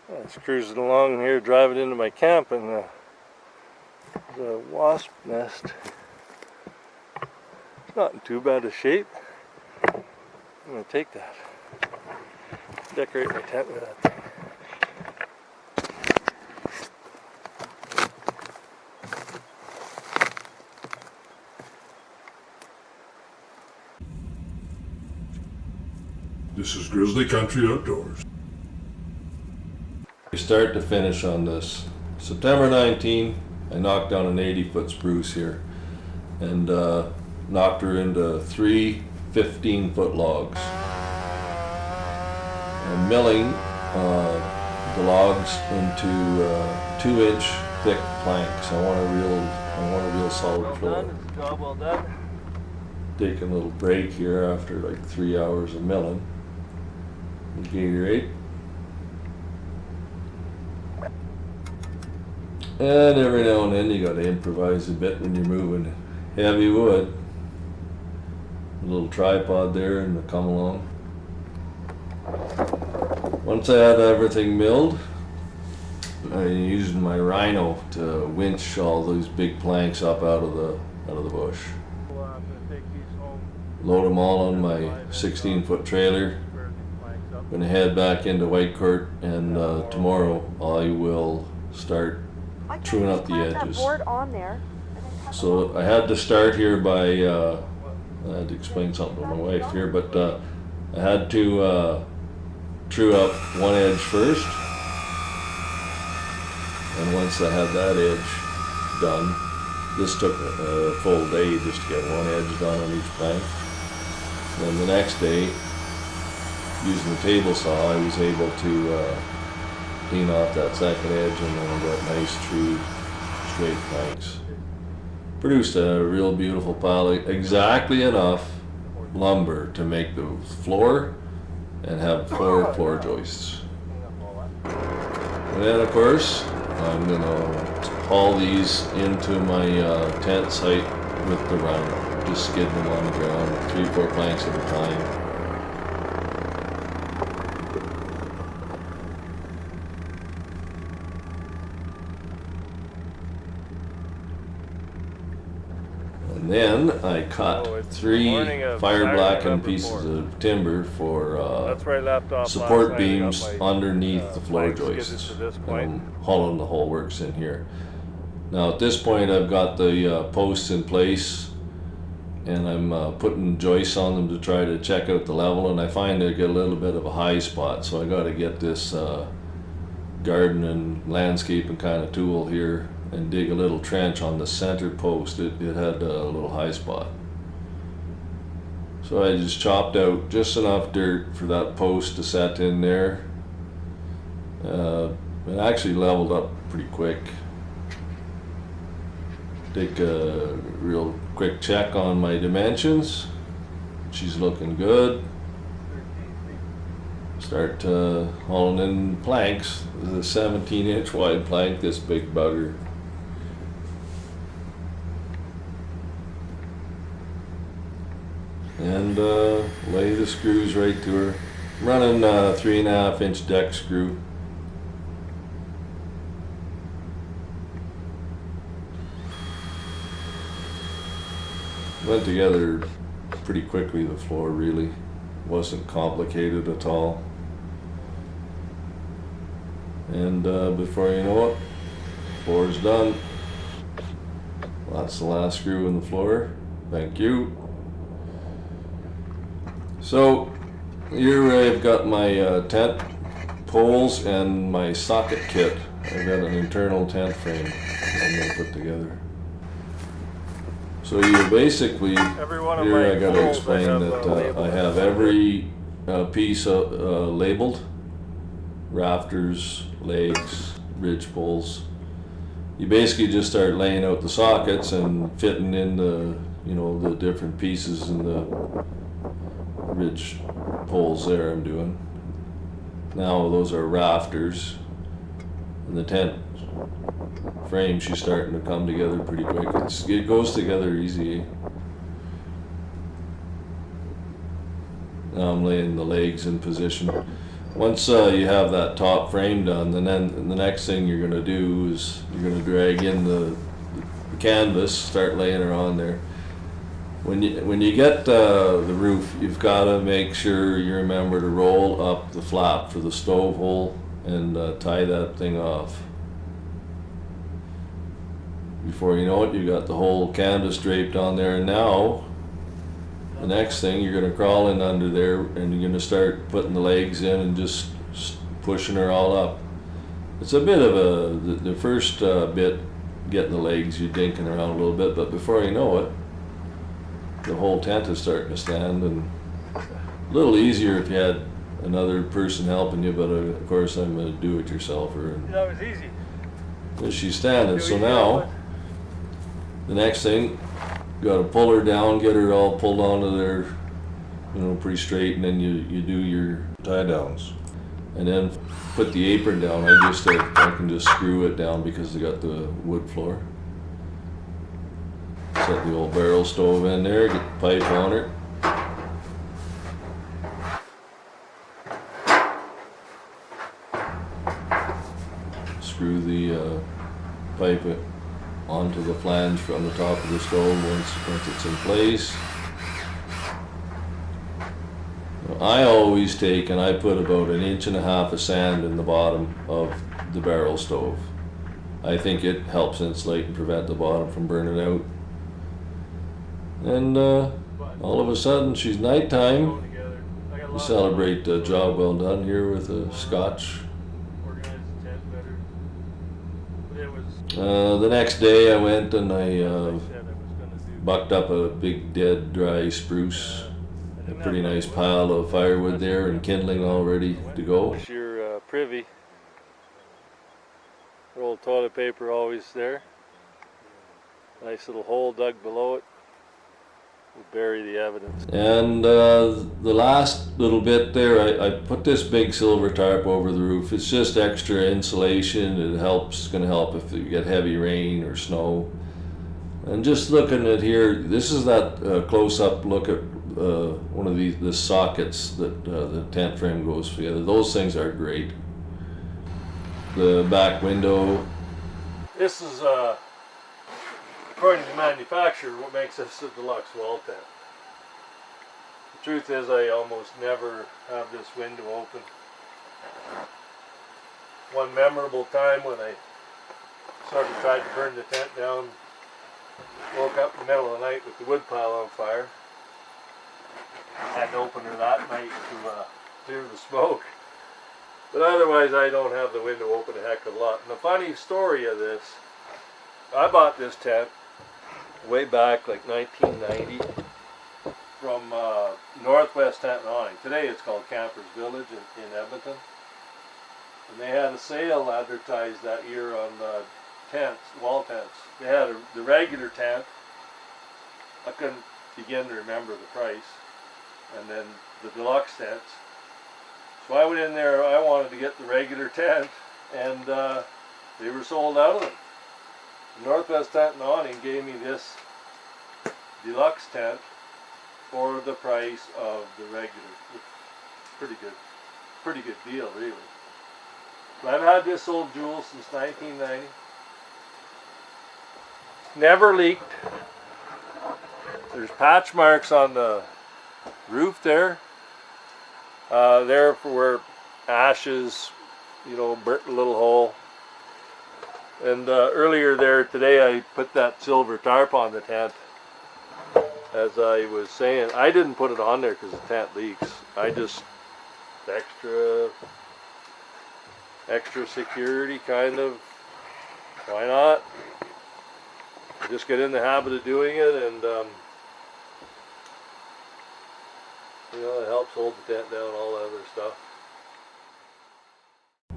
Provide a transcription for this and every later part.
I was cruising along here, driving into my camp, and the wasp nest. It's not in too bad a shape. I'm gonna take that. Decorate my tent with that thing. This is Grizzly Country Outdoors. Start to finish on this. September 19, I knocked down an 80-foot spruce here and knocked her into 3 15-foot logs. I'm milling the logs into 2-inch thick planks. I want a real solid floor. Job well done. Taking a little break here after like 3 hours of milling. Gatorade. And every now and then you gotta improvise a bit when you're moving heavy wood. A little tripod there and the come along. Once I had everything milled, I used my rhino to winch all those big planks up out of the bush. Load them all on my 16-foot trailer. I'm gonna head back into Whitecourt, and tomorrow I will start truing up the edges. So I had to start here by, I had to explain something to my wife here, but I had to true up one edge first. And once I had that edge done, this took a full day just to get one edge done on each plank. Then the next day, using the table saw, I was able to clean off that second edge, and then I got nice true straight planks. Produced a real beautiful pile, exactly enough lumber to make the floor and have 4 floor joists. And then of course I'm gonna haul these into my tent site with the rhino, just skid them on the ground, 3-4 planks at a time. And then I cut 3 fire blackened pieces of timber for support beams underneath the floor joists. I'm hollowing the whole works in here. Now at this point I've got the posts in place, and I'm putting joists on them to try to check out the level, and I find I get a little bit of a high spot, so I got to get this garden and landscaping kind of tool here and dig a little trench on the center post. It had a little high spot. So I just chopped out just enough dirt for that post to set in there. It actually leveled up pretty quick. Take a real quick check on my dimensions. She's looking good. Start hauling in planks. This is a 17-inch wide plank, this big bugger. And lay the screws right to her. I'm running a 3.5-inch deck screw. Went together pretty quickly, the floor really wasn't complicated at all. And before you know it, floor's done. That's the last screw in the floor. Thank you. So here I've got my tent poles and my socket kit. I've got an internal tent frame I'm going to put together. So you basically, here I got to explain that I have every piece labeled: rafters, legs, ridge poles. You basically just start laying out the sockets and fitting in the, the different pieces in the ridge poles there I'm doing. Now those are rafters, and the tent frame, she's starting to come together pretty quick. It goes together easy. Now I'm laying the legs in position. Once you have that top frame done, then the next thing you're going to do is you're going to drag in the canvas, start laying her on there. When you get the roof, you've got to make sure you remember to roll up the flap for the stove hole and tie that thing off. Before you know it, you got the whole canvas draped on there, and now the next thing, you're going to crawl in under there and you're going to start putting the legs in and just pushing her all up. It's a bit of the first bit, getting the legs, you're dinking around a little bit, but before you know it, the whole tent is starting to stand, and a little easier if you had another person helping you, but of course I'm a do-it-yourselfer. And That was easy. she's standing, so now the next thing, you got to pull her down, get her all pulled onto there, pretty straight, and then you do your tie downs, and then put the apron down. I can just screw it down because I got the wood floor. Set the old barrel stove in there, get the pipe on her. Screw the pipe onto the flange from the top of the stove once it's in place. I always take and I put about 1.5 inches of sand in the bottom of the barrel stove. I think it helps insulate and prevent the bottom from burning out. And all of a sudden, she's nighttime. We celebrate a job well done here with a scotch. The next day I went and I bucked up a big dead dry spruce, a pretty nice pile of firewood there and kindling all ready to go. There's your privy. Roll of toilet paper always there. Nice little hole dug below it. We'll bury the evidence. And the last little bit there, I put this big silver tarp over the roof. It's just extra insulation. It helps. It's going to help if you get heavy rain or snow. And just looking at here, this is that close-up look at one of the sockets that the tent frame goes together. Those things are great. The back window. This is according to the manufacturer, what makes this a deluxe wall tent. The truth is, I almost never have this window open. One memorable time when I sort of tried to burn the tent down, woke up in the middle of the night with the wood pile on fire. Had to open her that night to clear the smoke. But otherwise, I don't have the window open a heck of a lot. And the funny story of this, I bought this tent way back like 1990 from Northwest Tent and Awning. Today it's called Campers Village in Edmonton. And they had a sale advertised that year on tents, wall tents. They had the regular tent. I couldn't begin to remember the price. And then the deluxe tents. So I went in there, I wanted to get the regular tent, and they were sold out of them. Northwest Tent and Awning gave me this deluxe tent for the price of the regular. Pretty good deal, really. But I've had this old jewel since 1990. Never leaked. There's patch marks on the roof there. There for where ashes, burnt a little hole. And earlier there today I put that silver tarp on the tent. As I was saying, I didn't put it on there because the tent leaks. I just extra security kind of. Why not? I just get in the habit of doing it, and it helps hold the tent down, all that other stuff.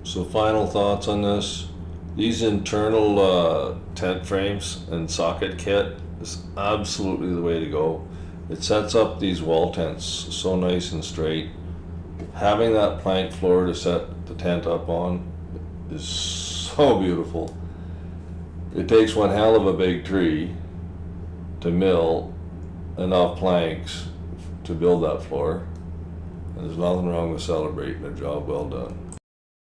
So final thoughts on this. These internal tent frames and socket kit is absolutely the way to go. It sets up these wall tents so nice and straight. Having that plank floor to set the tent up on is so beautiful. It takes one hell of a big tree to mill enough planks to build that floor. And there's nothing wrong with celebrating a job well done.